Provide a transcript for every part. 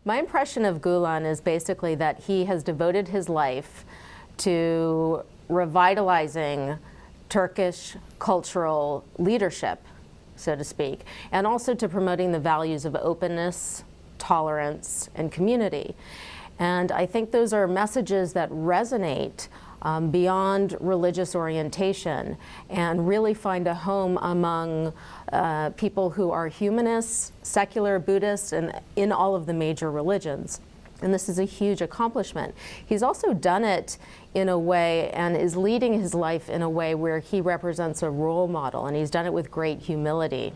My impression of Gulen is basically that he has devoted his life to revitalizing Turkish cultural leadership, so to speak, and also to promoting the values of openness, tolerance, and community. And I think those are messages that resonate beyond religious orientation and really find a home among people who are humanists, secular, Buddhists, and in all of the major religions. And this is a huge accomplishment. He's also done it in a way and is leading his life in a way where he represents a role model, and he's done it with great humility.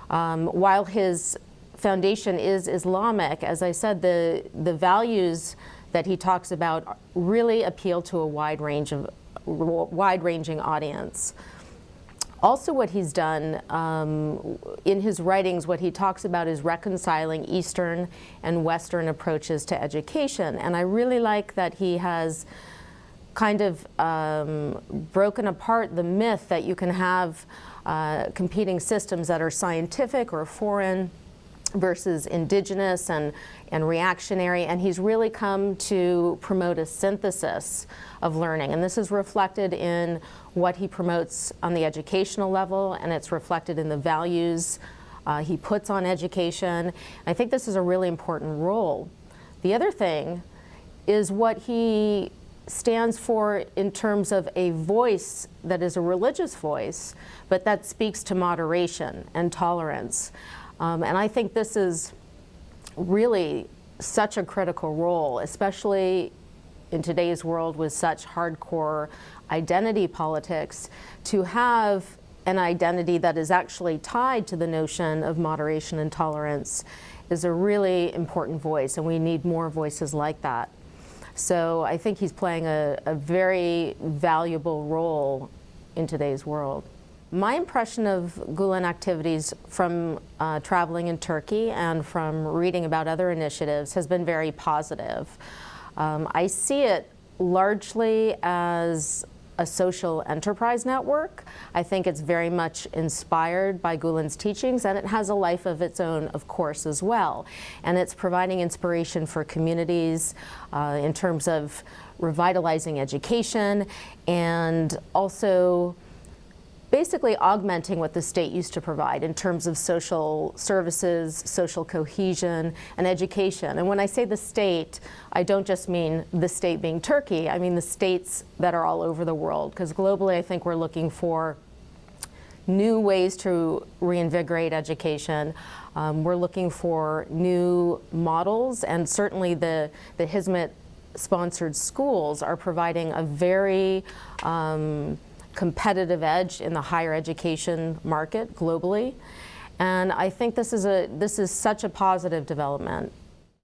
While his foundation is Islamic, as I said, the values that he talks about really appeal to a wide-ranging audience. Also, what he's done in his writings, what he talks about is reconciling Eastern and Western approaches to education. And I really like that he has kind of broken apart the myth that you can have competing systems that are scientific or foreign versus indigenous and reactionary, and he's really come to promote a synthesis of learning. And this is reflected in what he promotes on the educational level, and it's reflected in the values he puts on education. I think this is a really important role. The other thing is what he stands for in terms of a voice that is a religious voice, but that speaks to moderation and tolerance. And I think this is really such a critical role, especially in today's world with such hardcore identity politics, to have an identity that is actually tied to the notion of moderation and tolerance is a really important voice, and we need more voices like that. So I think he's playing a very valuable role in today's world. My impression of Gulen activities from traveling in Turkey and from reading about other initiatives has been very positive. I see it largely as a social enterprise network. I think it's very much inspired by Gulen's teachings, and it has a life of its own, of course, as well. And it's providing inspiration for communities in terms of revitalizing education and also basically augmenting what the state used to provide in terms of social services, social cohesion, and education. And when I say the state, I don't just mean the state being Turkey, I mean the states that are all over the world, because globally I think we're looking for new ways to reinvigorate education. We're looking for new models, and certainly the Hizmet sponsored schools are providing a very competitive edge in the higher education market globally. And I think this is such a positive development.